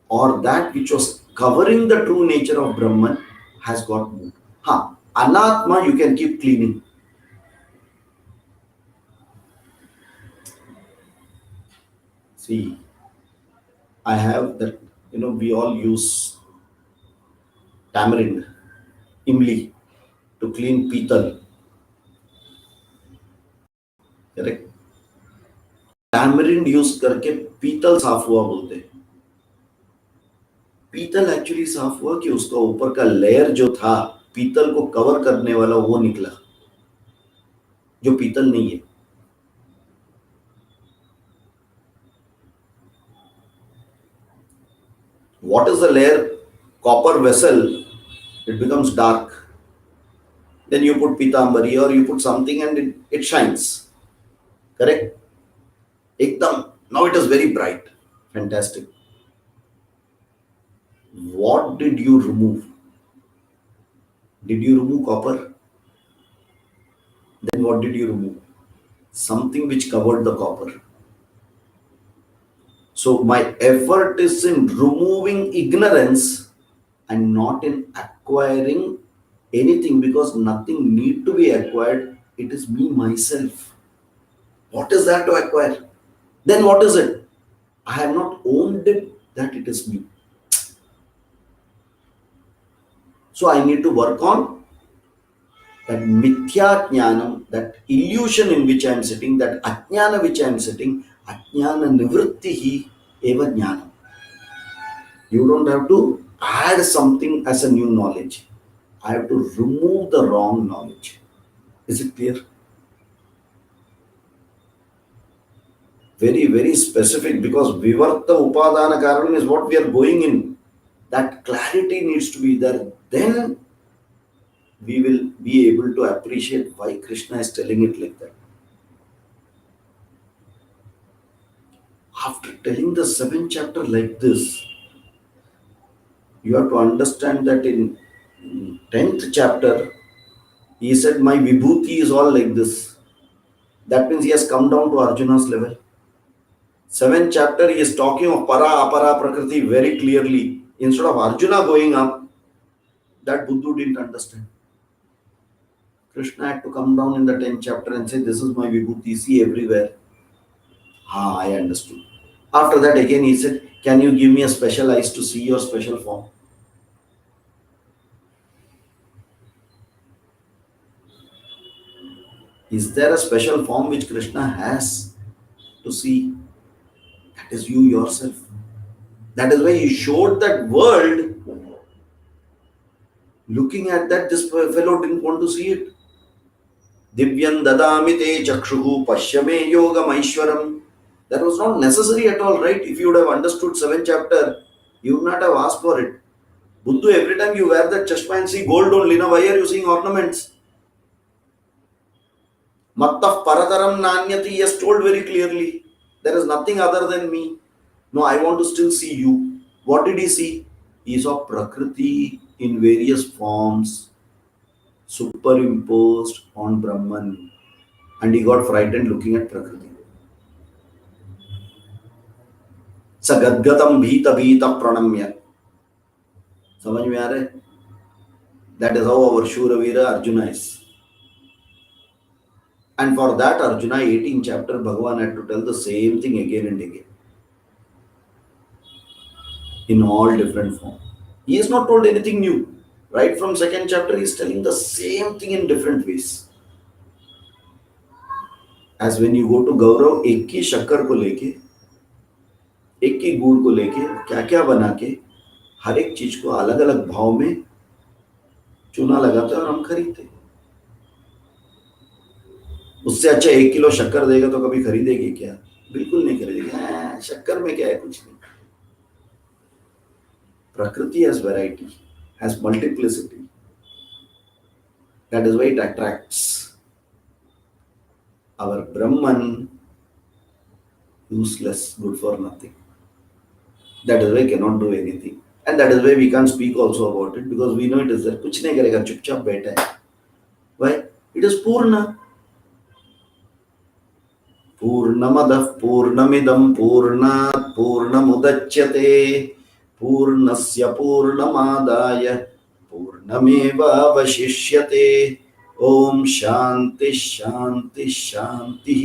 or that which was covering the true nature of Brahman, has got moved. Anatma you can keep cleaning. See, I have that, we all use tamarind, imli, to clean pital, correct? Tamarind use करके पीतल साफ हुआ बोलते हैं. पीतल actually साफ हुआ कि उसका ऊपर का लेयर जो था पीतल को कवर करने वाला वो निकला, जो पीतल नहीं है. What is the layer? Copper vessel, it becomes dark. Then you put pitambari or you put something and it shines, correct? Ekdam, now it is very bright, fantastic. What did you remove? Did you remove copper? Then what did you remove? Something which covered the copper. So my effort is in removing ignorance and not in acquiring anything, because nothing need to be acquired. It is me myself. What is that to acquire? Then what is it? I have not owned it that it is me. So I need to work on that mithya jnanam, that illusion in which I am sitting, that ajnana which I am sitting, ajnana nivrittihi eva jnanam. You don't have to add something as a new knowledge. I have to remove the wrong knowledge. Is it clear? Very, very specific, because vivarta upadana karanam is what we are going in. That clarity needs to be there. Then we will be able to appreciate why Krishna is telling it like that. After telling the seventh chapter like this, you have to understand that in 10th chapter, he said, my vibhuti is all like this. That means he has come down to Arjuna's level. 7th chapter, he is talking of para, apara, prakriti very clearly. Instead of Arjuna going up, that Buddha didn't understand. Krishna had to come down in the 10th chapter and say, this is my vibhuti, see everywhere. I understood. After that, again, he said, can you give me a special eyes to see your special form? Is there a special form which Krishna has to see? That is you yourself. That is why he showed that world. Looking at that, this fellow didn't want to see it. Divyan dadami te chakshuhu pashyame yogam aishwaram. That was not necessary at all, right? If you would have understood 7th chapter, you would not have asked for it. Buddhu, every time you wear that chashma and see gold only, now why are you seeing ornaments? Mattaf parataram nanyati, he has told very clearly, there is nothing other than me. No, I want to still see you. What did he see? He saw Prakriti in various forms superimposed on Brahman, and he got frightened looking at Prakriti. Sagadgatam bhita bhita pranamya. समझ में आ रहा है? That is how our Shuravira Arjuna is. And for that Arjuna, 18th chapter, Bhagavan had to tell the same thing again and again. in all different form. He has not told anything new. Right from second chapter, he is telling the same thing in different ways. As when you go to Gaurav, एक की शक्कर को लेके, एक की गुड़ को लेके क्या क्या बना के हर एक चीज को अलग अलग भाव में चूना लगाते हैं और हम खरीदते हैं। उससे अच्छा 1 किलो शक्कर देगा तो कभी खरीदेगी क्या? बिल्कुल नहीं खरीदेगी। शक्कर में क्या है, कुछ नहीं। Prakriti has variety, has multiplicity. That is why it attracts. Our Brahman, useless, good for nothing. That is why cannot do anything. And that is why we can't speak also about it, because we know it is there. कुछ नहीं करेगा, चुपचाप बैठा है. Why? It is Purna. पूर्णमदः पूर्णमिदं पूर्णात् पूर्णमुदच्यते पूर्णस्य पूर्णमादाय पूर्णमेवावशिष्यते। ओम शांति शांति शांति।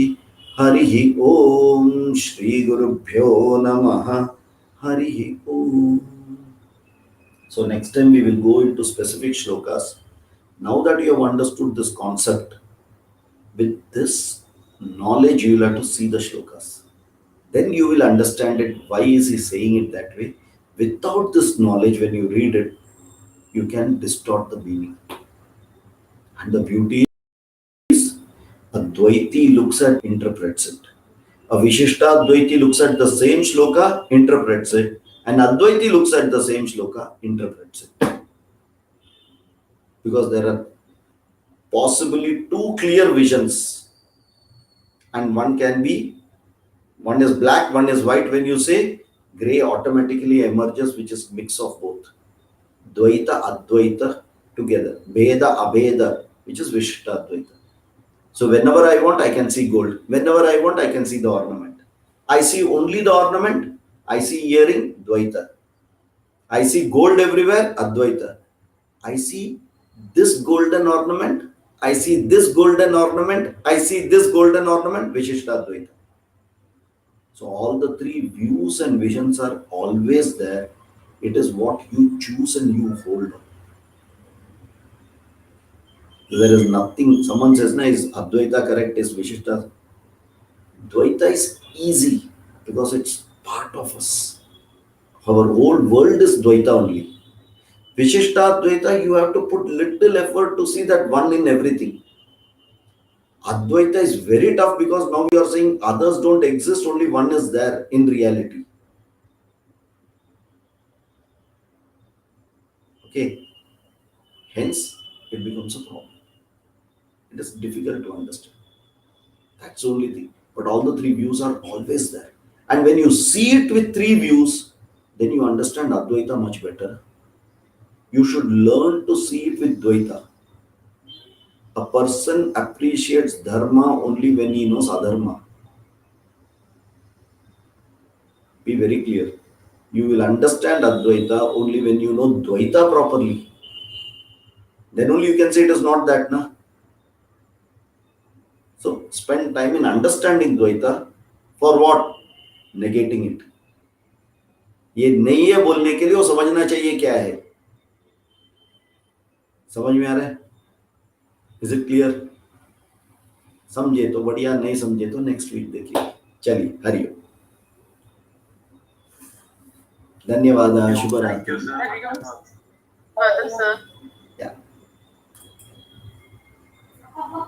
हरि ओम। श्री गुरुभ्यो नमः। हरि ओम। So next time we will go into specific shlokas. Now that you have understood this concept, with this knowledge you will have to see the shlokas. Then you will understand it. Why is he saying it that way? Without this knowledge, when you read it, you can distort the meaning. And the beauty is, a Dvaiti looks at, interprets it. A Vishishta Dvaiti looks at the same shloka, interprets it. And Advaiti looks at the same shloka, interprets it. Because there are possibly two clear visions. And one is black, one is white. When you say gray, automatically emerges, which is mix of both. Dvaita, Advaita together. Veda, Abeda, which is Vishishta Advaita. So whenever I want, I can see gold. Whenever I want, I can see the ornament. I see only the ornament. I see earring, Dvaita. I see gold everywhere, Advaita. I see this golden ornament. I see this golden ornament. I see this golden ornament, Vishishta Advaita. So all the three views and visions are always there. It is what you choose and you hold on. There is nothing. Someone says, "Na, is Advaita correct? Is Vishishta?" Dvaita is easy because it's part of us. Our whole world is Dvaita only. Vishishta Dvaita, you have to put little effort to see that one in everything. Advaita is very tough because now you are saying others don't exist, only one is there in reality. Okay. Hence, it becomes a problem. It is difficult to understand. That's the only thing. But all the three views are always there. And when you see it with three views, then you understand Advaita much better. You should learn to see it with Dvaita. A person appreciates Dharma only when he knows Adharma. Be very clear. You will understand Advaita only when you know Dvaita properly. Then only you can say it is not that, na? So spend time in understanding Dvaita. For what? Negating it. ये नहीं है बोलने के लिए, वो समझना चाहिए क्या है। समझ में आ रहा है? Is it clear? समझे तो बढ़िया, नहीं समझे तो नेक्स्ट वीक देखिए। चलिए, हरिओम। धन्यवाद। शुभ रात्रि। Welcome, sir. Yeah.